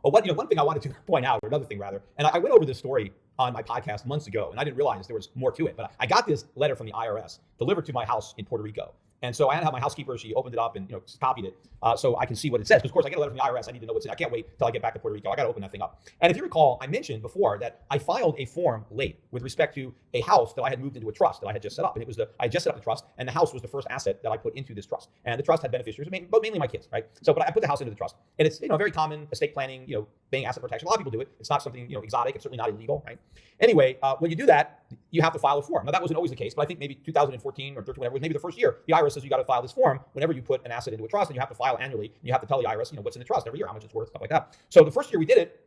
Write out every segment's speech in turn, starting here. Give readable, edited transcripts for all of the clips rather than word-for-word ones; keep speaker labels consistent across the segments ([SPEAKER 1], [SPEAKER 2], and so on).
[SPEAKER 1] Well, one thing I wanted to point out, or another thing rather, and I went over this story on my podcast months ago, and I didn't realize there was more to it, but I got this letter from the IRS delivered to my house in Puerto Rico. And so I had to have my housekeeper, she opened it up and copied it so I can see what it says. Because of course I get a letter from the IRS, I need to know what's in it. I can't wait till I get back to Puerto Rico. I got to open that thing up. And if you recall, I mentioned before that I filed a form late with respect to a house that I had moved into a trust that I had just set up. And I had just set up the trust, and the house was the first asset that I put into this trust. And the trust had beneficiaries, but mainly my kids, right? So, but I put the house into the trust, and it's very common estate planning, paying asset protection. A lot of people do it. It's not something exotic. It's certainly not illegal, right? Anyway, when you do that, you have to file a form. Now that wasn't always the case, but I think maybe 2014 or 13, whatever, maybe the first year, the IRS says you got to file this form whenever you put an asset into a trust, and you have to file annually. And you have to tell the IRS, what's in the trust every year, how much it's worth, stuff like that. So the first year we did it,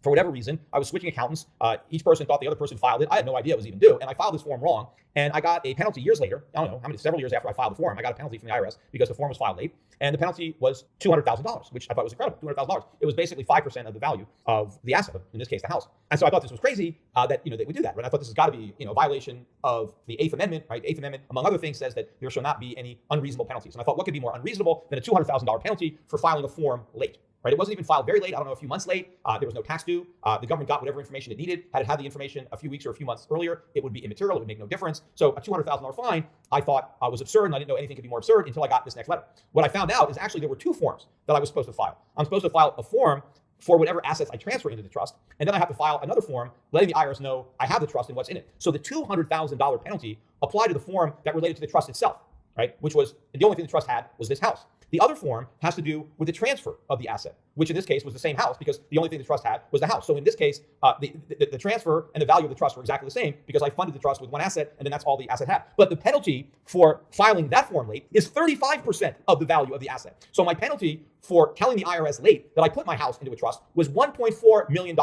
[SPEAKER 1] for whatever reason, I was switching accountants. Each person thought the other person filed it. I had no idea it was even due, and I filed this form wrong. And I got a penalty years later. I don't know how many, several years after I filed the form, I got a penalty from the IRS because the form was filed late. And the penalty was $200,000, which I thought was incredible. $200,000. It was basically 5% of the value of the asset, in this case, the house. And so I thought this was crazy that they would do that. Right? I thought this has got to be a violation of the Eighth Amendment. Right? The Eighth Amendment, among other things, says that there shall not be any unreasonable penalties. And I thought, what could be more unreasonable than a $200,000 penalty for filing a form late? Right? It wasn't even filed very late. I don't know, a few months late. There was no tax due. The government got whatever information it needed. Had it had the information a few weeks or a few months earlier, it would be immaterial. It would make no difference. So a $200,000 fine, I thought was absurd, and I didn't know anything could be more absurd until I got this next letter. What I found out is actually there were two forms that I was supposed to file. I'm supposed to file a form for whatever assets I transfer into the trust, and then I have to file another form letting the IRS know I have the trust and what's in it. So the $200,000 penalty applied to the form that related to the trust itself, right? Which was the only thing the trust had was this house. The other form has to do with the transfer of the asset, which in this case was the same house because the only thing the trust had was the house. So in this case, the transfer and the value of the trust were exactly the same because I funded the trust with one asset, and then that's all the asset had. But the penalty for filing that form late is 35% of the value of the asset. So my penalty for telling the IRS late that I put my house into a trust was $1.4 million.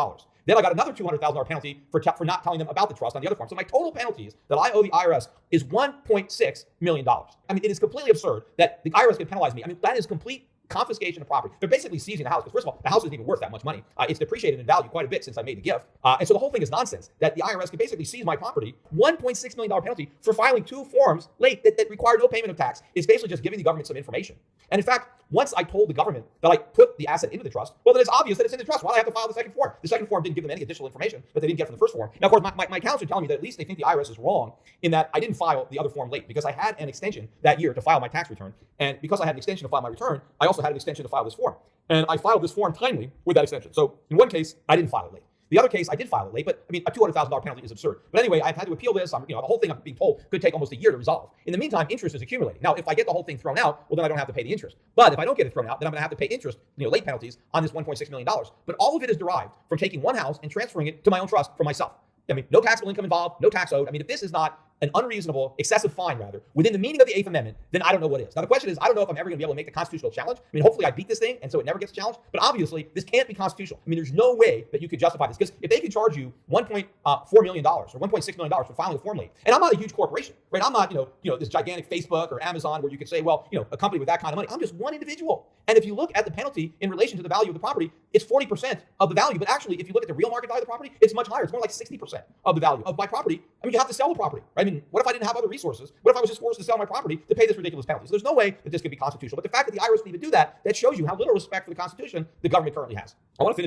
[SPEAKER 1] Then I got another $200,000 penalty for not telling them about the trust on the other form. So my total penalties that I owe the IRS is $1.6 million. I mean, it is completely absurd that the IRS can penalize me. I mean, that is complete confiscation of property. They're basically seizing the house because, first of all, the house isn't even worth that much money. It's depreciated in value quite a bit since I made the gift. And so the whole thing is nonsense that the IRS can basically seize my property. $1.6 million penalty for filing two forms late that require no payment of tax. It's basically just giving the government some information. And in fact, once I told the government that I put the asset into the trust, well, then it's obvious that it's in the trust. Why do I have to file the second form? The second form didn't give them any additional information that they didn't get from the first form. Now, of course, my accountants are telling me that at least they think the IRS is wrong in that I didn't file the other form late because I had an extension that year to file my tax return. And because I had an extension to file my return, I also had an extension to file this form. And I filed this form timely with that extension. So in one case, I didn't file it late. The other case, I did file it late, but I mean, a $200,000 penalty is absurd. But anyway, I've had to appeal this. The whole thing I'm being told could take almost a year to resolve. In the meantime, interest is accumulating. Now, if I get the whole thing thrown out, well, then I don't have to pay the interest. But if I don't get it thrown out, then I'm going to have to pay interest, late penalties on this $1.6 million. But all of it is derived from taking one house and transferring it to my own trust for myself. I mean, no taxable income involved, no tax owed. I mean, if this is not an unreasonable, excessive fine, rather, within the meaning of the Eighth Amendment, then I don't know what is. Now, the question is, I don't know if I'm ever going to be able to make the constitutional challenge. I mean, hopefully I beat this thing, and so it never gets challenged. But obviously, this can't be constitutional. I mean, there's no way that you could justify this. Because if they could charge you $1.4 million or $1.6 million for filing a form late, and I'm not a huge corporation, right? I'm not, this gigantic Facebook or Amazon where you could say, well, a company with that kind of money. I'm just one individual. And if you look at the penalty in relation to the value of the property, it's 40% of the value. But actually, if you look at the real market value of the property, it's much higher. It's more like 60% of the value of my property. I mean, you have to sell the property, right? I mean, what if I didn't have other resources? What if I was just forced to sell my property to pay this ridiculous penalty? So there's no way that this could be constitutional. But the fact that the IRS can even do that, that shows you how little respect for the Constitution the government currently has. I want to finish